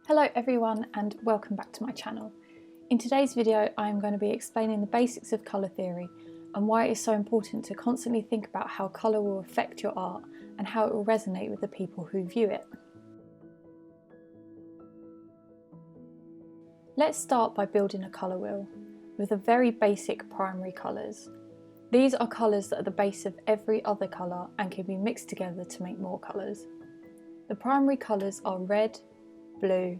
Hello everyone and welcome back to my channel. In today's video I am going to be explaining the basics of colour theory and why it is so important to constantly think about how colour will affect your art and how it will resonate with the people who view it. Let's start by building a colour wheel with the very basic primary colours. These are colours that are the base of every other colour and can be mixed together to make more colours. The primary colours are red, blue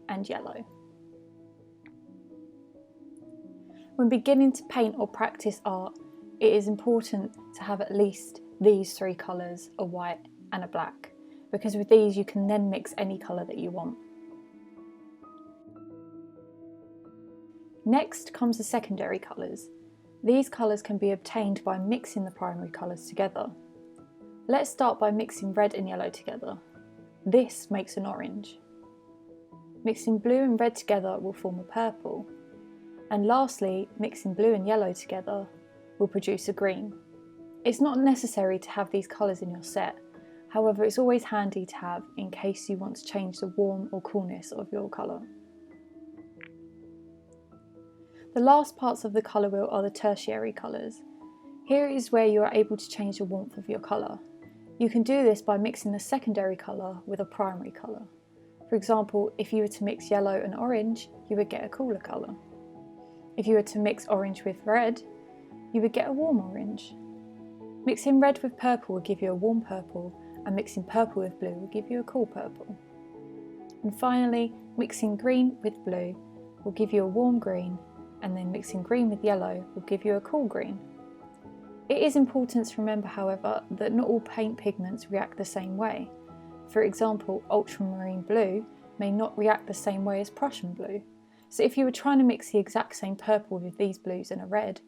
and yellow. When beginning to paint or practice art, it is important to have at least these three colours, a white and a black, because with these you can then mix any colour that you want. Next comes the secondary colours. These colours can be obtained by mixing the primary colours together. Let's start by mixing red and yellow together. This makes an orange. Mixing blue and red together will form a purple. And lastly, mixing blue and yellow together will produce a green. It's not necessary to have these colours in your set, however it's always handy to have in case you want to change the warmth or coolness of your colour. The last parts of the colour wheel are the tertiary colours. Here is where you are able to change the warmth of your colour. You can do this by mixing the secondary colour with a primary colour. For example, if you were to mix yellow and orange, you would get a cooler colour. If you were to mix orange with red, you would get a warm orange. Mixing red with purple will give you a warm purple, and mixing purple with blue will give you a cool purple. And finally, mixing green with blue will give you a warm green, and then mixing green with yellow will give you a cool green. It is important to remember, however, that not all paint pigments react the same way. For example, ultramarine blue may not react the same way as Prussian blue. So if you were trying to mix the exact same purple with these blues and a red,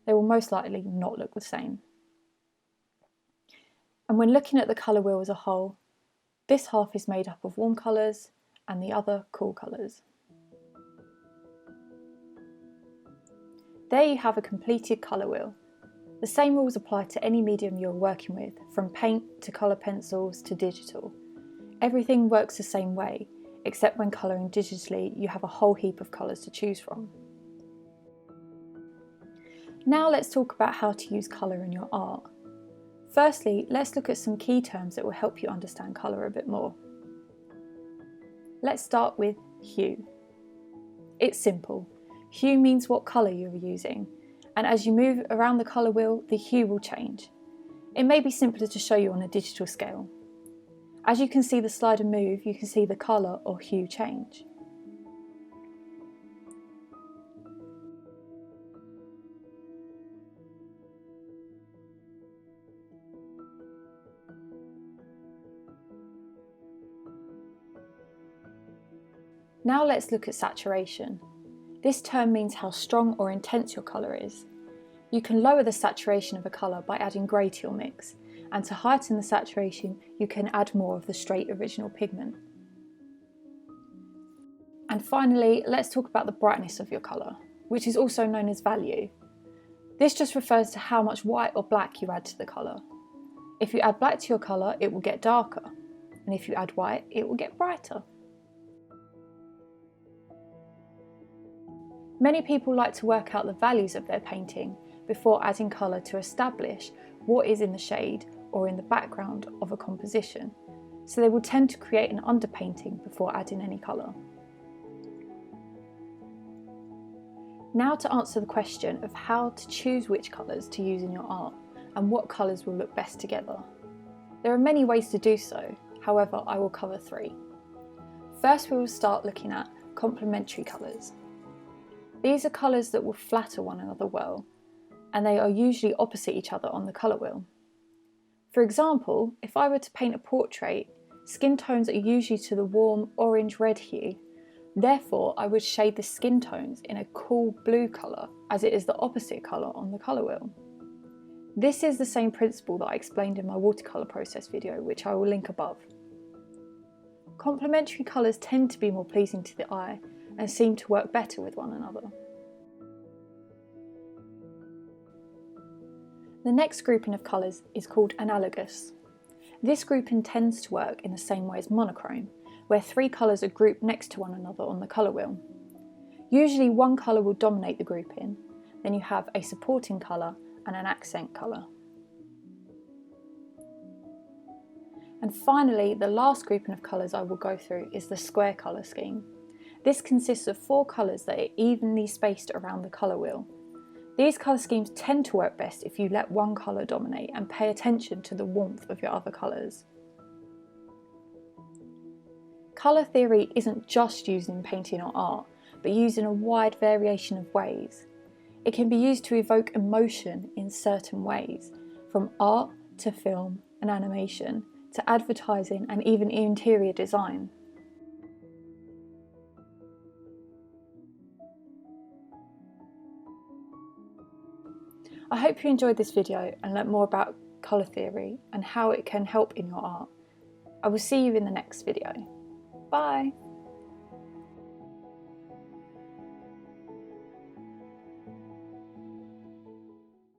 they will most likely not look the same. And when looking at the colour wheel as a whole, this half is made up of warm colours and the other cool colours. There you have a completed colour wheel. The same rules apply to any medium you're working with, from paint to colour pencils to digital. Everything works the same way, except when colouring digitally you have a whole heap of colours to choose from. Now let's talk about how to use colour in your art. Firstly, let's look at some key terms that will help you understand colour a bit more. Let's start with hue. It's simple. Hue means what colour you're using, and as you move around the colour wheel, the hue will change. It may be simpler to show you on a digital scale. As you can see the slider move, you can see the colour or hue change. Now let's look at saturation. This term means how strong or intense your colour is. You can lower the saturation of a colour by adding grey to your mix, and to heighten the saturation you can add more of the straight original pigment. And finally, let's talk about the brightness of your colour, which is also known as value. This just refers to how much white or black you add to the colour. If you add black to your colour, it will get darker, and if you add white, it will get brighter. Many people like to work out the values of their painting before adding colour to establish what is in the shade or in the background of a composition, so they will tend to create an underpainting before adding any colour. Now to answer the question of how to choose which colours to use in your art and what colours will look best together. There are many ways to do so, however I will cover three. First we will start looking at complementary colours. These are colours that will flatter one another well, and they are usually opposite each other on the colour wheel. For example, if I were to paint a portrait, skin tones are usually to the warm orange-red hue. Therefore, I would shade the skin tones in a cool blue colour, as it is the opposite colour on the colour wheel. This is the same principle that I explained in my watercolour process video, which I will link above. Complementary colours tend to be more pleasing to the eye and seem to work better with one another. The next grouping of colours is called analogous. This grouping tends to work in the same way as monochrome, where 3 colours are grouped next to one another on the colour wheel. Usually one colour will dominate the grouping, then you have a supporting colour and an accent colour. And finally, the last grouping of colours I will go through is the square colour scheme. This consists of 4 colours that are evenly spaced around the colour wheel. These colour schemes tend to work best if you let one colour dominate and pay attention to the warmth of your other colours. Colour theory isn't just used in painting or art, but used in a wide variation of ways. It can be used to evoke emotion in certain ways, from art to film and animation, to advertising and even interior design. I hope you enjoyed this video and learnt more about colour theory and how it can help in your art. I will see you in the next video. Bye!